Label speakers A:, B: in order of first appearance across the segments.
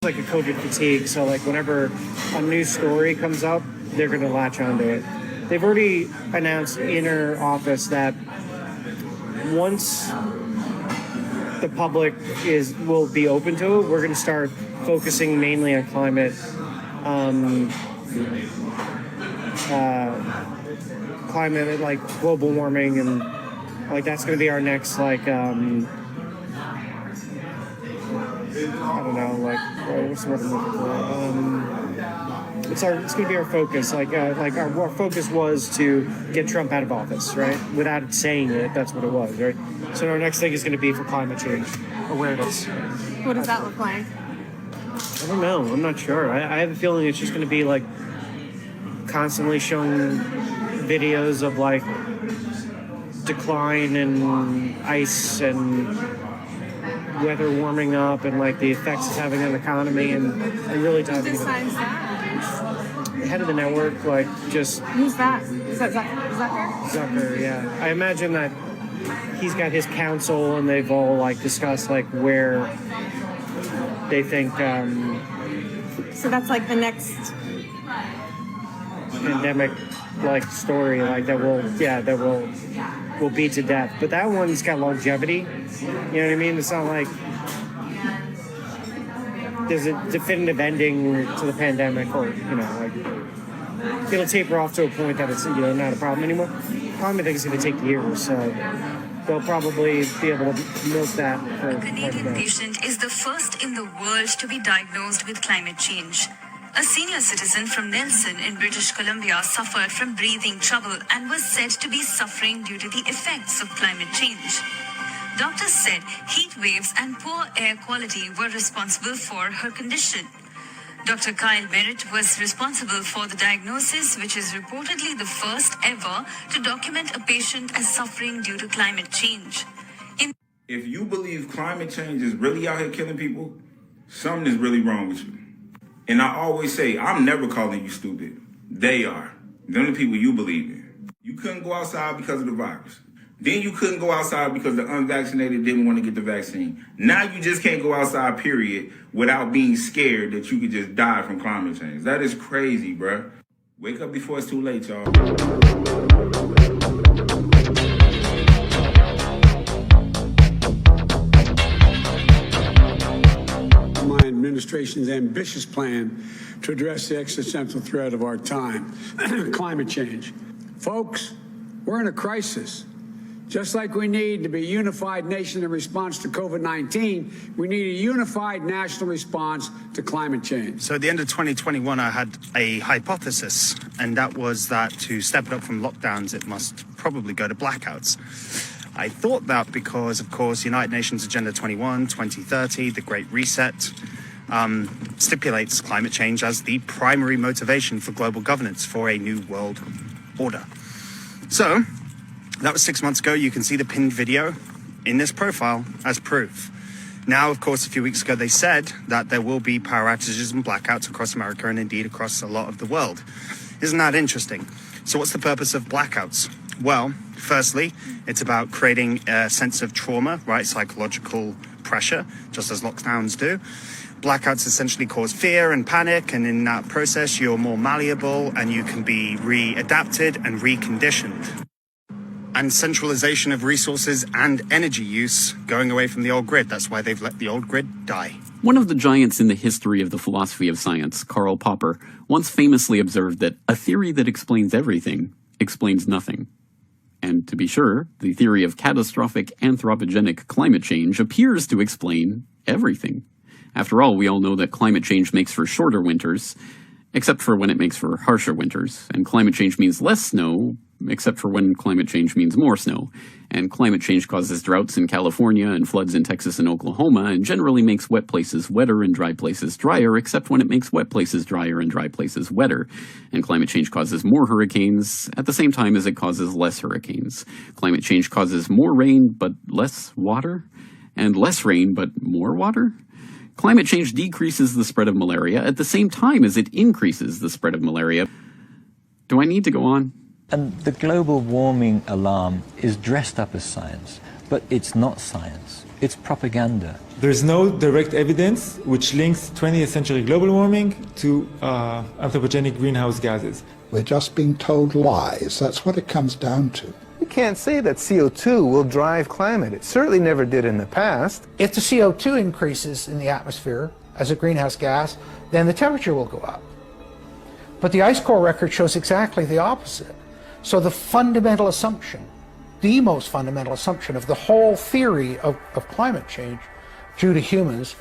A: like a COVID fatigue, so like whenever a new story comes up, they're going to latch onto it. They've already announced in our office that once the public will be open to it, we're going to start focusing mainly on climate, like global warming, and like that's going to be our next like I don't know, like what's the word I'm looking for? It's going to be our focus. Like our focus was to get Trump out of office, right? Without saying it, that's what it was, right? So our next thing is going to be for climate change awareness.
B: What does that look like?
A: I don't know. I'm not sure. I have a feeling it's just going to be like constantly showing videos of like decline in ice and weather warming up and like the effects it's having on the economy and really
B: Who decides that?
A: The head of the network, like just
B: who's that? Is that Zucker?
A: Zucker, yeah. I imagine that he's got his council and they've all like discussed like where they think
B: so that's like the next
A: pandemic like story like that will be to death. But that one's got longevity. You know what I mean? It's not like there's a definitive ending to the pandemic, or like it'll taper off to a point that it's not a problem anymore. Climate thing is going to take years, so they'll probably be able to milk that.
C: A Canadian patient is the first in the world to be diagnosed with climate change. A senior citizen from Nelson in British Columbia suffered from breathing trouble and was said to be suffering due to the effects of climate change. Doctors said heat waves and poor air quality were responsible for her condition. Dr. Kyle Merritt was responsible for the diagnosis, which is reportedly the first ever to document a patient as suffering due to climate change.
D: If you believe climate change is really out here killing people, something is really wrong with you. And I always say, I'm never calling you stupid. They are. They're the people you believe in. You couldn't go outside because of the virus. Then you couldn't go outside because the unvaccinated didn't want to get the vaccine. Now you just can't go outside, period, without being scared that you could just die from climate change. That is crazy, bruh. Wake up before it's too late, y'all.
E: Administration's ambitious plan to address the existential threat of our time, climate change. Folks, we're in a crisis. Just like we need to be a unified nation in response to COVID-19, we need a unified national response to climate change.
F: So at the end of 2021, I had a hypothesis, and that was that to step it up from lockdowns, it must probably go to blackouts. I thought that because, of course, United Nations Agenda 21, 2030, the Great Reset, stipulates climate change as the primary motivation for global governance for a new world order. So that was 6 months ago. You can see the pinned video in this profile as proof. Now, of course, a few weeks ago, they said that there will be power outages and blackouts across America and indeed across a lot of the world. Isn't that interesting? So what's the purpose of blackouts? Well, firstly, it's about creating a sense of trauma, right? Psychological pressure, just as lockdowns do. Blackouts essentially cause fear and panic, and in that process, you're more malleable and you can be readapted and reconditioned. And centralization of resources and energy use going away from the old grid. That's why they've let the old grid die.
G: One of the giants in the history of the philosophy of science, Karl Popper, once famously observed that a theory that explains everything explains nothing. And to be sure, the theory of catastrophic anthropogenic climate change appears to explain everything. After all, we all know that climate change makes for shorter winters, except for when it makes for harsher winters. And climate change means less snow, except for when climate change means more snow. And climate change causes droughts in California and floods in Texas and Oklahoma, and generally makes wet places wetter and dry places drier, except when it makes wet places drier and dry places wetter. And climate change causes more hurricanes at the same time as it causes less hurricanes. Climate change causes more rain but less water, and less rain but more water. Climate change decreases the spread of malaria at the same time as it increases the spread of malaria. Do I need to go on?
H: And the global warming alarm is dressed up as science, but it's not science. It's propaganda.
I: There's no direct evidence which links 20th century global warming to anthropogenic greenhouse gases.
J: We're just being told lies. That's what it comes down to.
K: You can't say that CO2 will drive climate. It certainly never did in the past.
L: If the CO2 increases in the atmosphere as a greenhouse gas, then the temperature will go up. But the ice core record shows exactly the opposite. So the fundamental assumption, the most fundamental assumption of the whole theory of climate change due to humans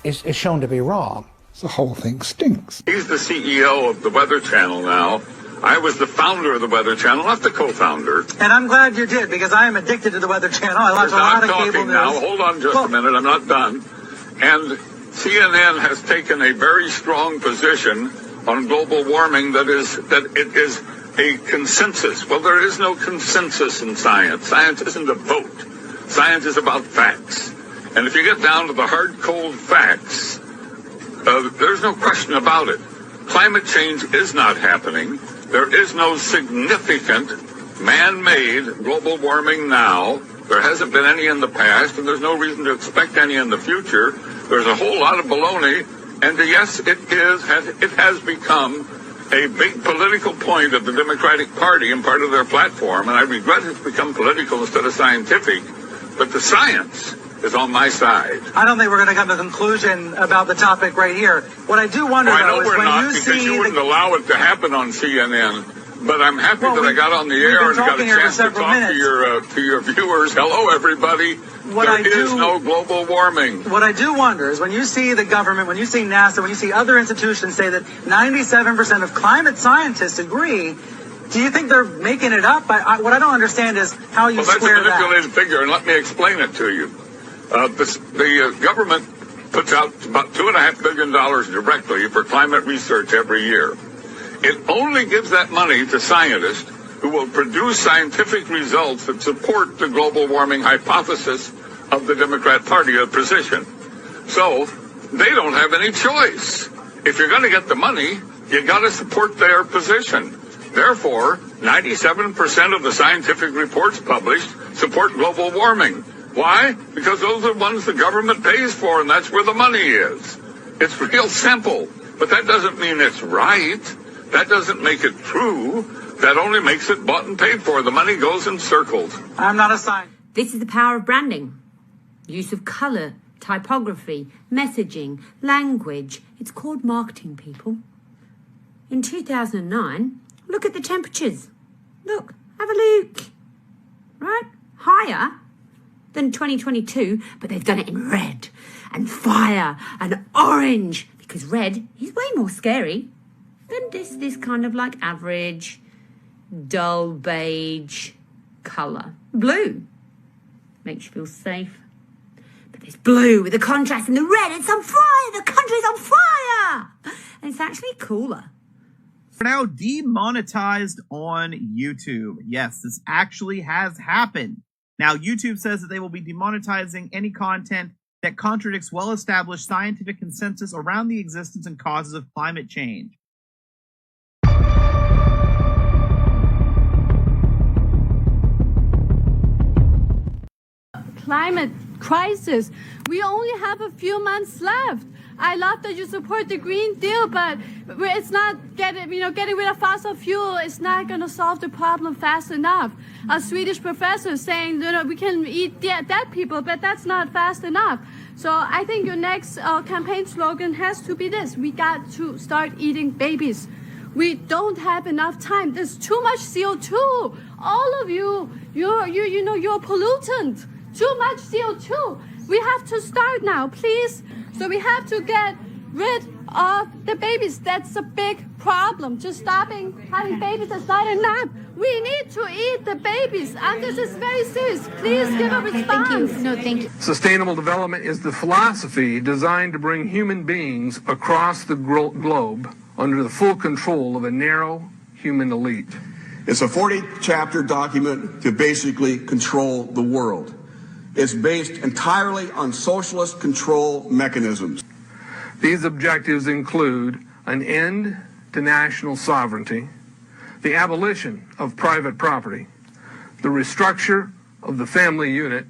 L: is shown to be wrong.
J: The whole thing stinks.
M: He's the CEO of the Weather Channel now. I was the founder of the Weather Channel, not the co-founder.
N: And I'm glad you did, because I am addicted to the Weather Channel. I watch a lot of cable news.
M: Now, hold on just a minute, I'm not done. And CNN has taken a very strong position on global warming that it is a consensus. Well, there is no consensus in science. Science isn't a vote. Science is about facts. And if you get down to the hard, cold facts, there's no question about it. Climate change is not happening. There is no significant man-made global warming now. There hasn't been any in the past, and there's no reason to expect any in the future. There's a whole lot of baloney, and yes, it has become a big political point of the Democratic Party and part of their platform, and I regret it's become political instead of scientific, but the science is on my side.
N: I don't think we're going to come to a conclusion about the topic right here. What I do wonder, though, is when you see...
M: You wouldn't allow it to happen on CNN, but I'm happy that I got on the air and got a chance to talk to your viewers. Hello, everybody. There is no global warming.
N: What I do wonder is when you see the government, when you see NASA, when you see other institutions say that 97% of climate scientists agree, do you think they're making it up? What I don't understand is how you square that.
M: That's a manipulated figure, and let me explain it to you. The government puts out about $2.5 billion directly for climate research every year. It only gives that money to scientists who will produce scientific results that support the global warming hypothesis of the Democrat Party position. So they don't have any choice. If you're going to get the money, you got to support their position. Therefore, 97% of the scientific reports published support global warming. Why? Because those are the ones the government pays for, and that's where the money is. It's real simple, but that doesn't mean it's right. That doesn't make it true. That only makes it bought and paid for. The money goes in circles.
N: I'm not a scientist.
O: This is the power of branding. Use of colour, typography, messaging, language. It's called marketing, people. In 2009, look at the temperatures. Look, have a look. Right? Higher than 2022, but they've done it in red and fire and orange, because red is way more scary than this kind of like average, dull beige colour. Blue makes you feel safe. But there's blue with the contrast and the red. It's on fire. The country's on fire. And it's actually cooler.
P: We're now demonetized on YouTube. Yes, this actually has happened. Now, YouTube says that they will be demonetizing any content that contradicts well-established scientific consensus around the existence and causes of climate change.
Q: Climate crisis. We only have a few months left. I love that you support the Green Deal, but it's not getting rid of fossil fuel. It's not going to solve the problem fast enough. A Swedish professor saying, we can eat dead people, but that's not fast enough. So I think your next campaign slogan has to be this: we got to start eating babies. We don't have enough time. There's too much CO2. All of you, you're a pollutant. Too much CO2. We have to start now, please. So we have to get rid of the babies. That's a big problem. Just stopping having babies is not enough. We need to eat the babies. And this is very serious. Please give a response.
O: Thank you. No, thank you.
R: Sustainable development is the philosophy designed to bring human beings across the globe under the full control of a narrow human elite.
S: It's a 40-chapter document to basically control the world. It's based entirely on socialist control mechanisms.
R: These objectives include an end to national sovereignty, the abolition of private property, the restructure of the family unit,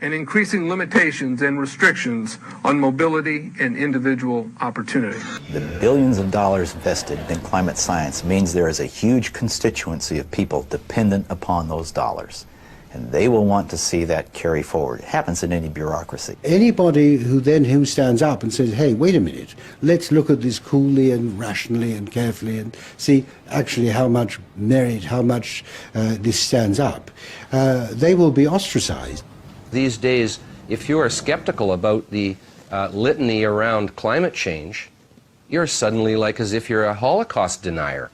R: and increasing limitations and restrictions on mobility and individual opportunity.
H: The billions of dollars invested in climate science means there is a huge constituency of people dependent upon those dollars. And they will want to see that carry forward. It happens in any bureaucracy.
T: Anybody who stands up and says, hey, wait a minute, let's look at this coolly and rationally and carefully and see actually how much merit, how much this stands up, they will be ostracized.
U: These days, if you are skeptical about the litany around climate change, you're suddenly like as if you're a Holocaust denier.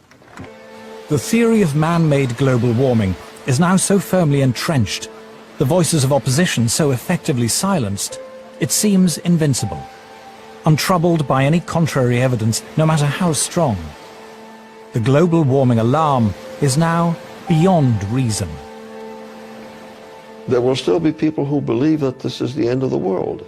V: The theory of man-made global warming is now so firmly entrenched, the voices of opposition so effectively silenced, it seems invincible, untroubled by any contrary evidence, no matter how strong. The global warming alarm is now beyond reason.
W: There will still be people who believe that this is the end of the world.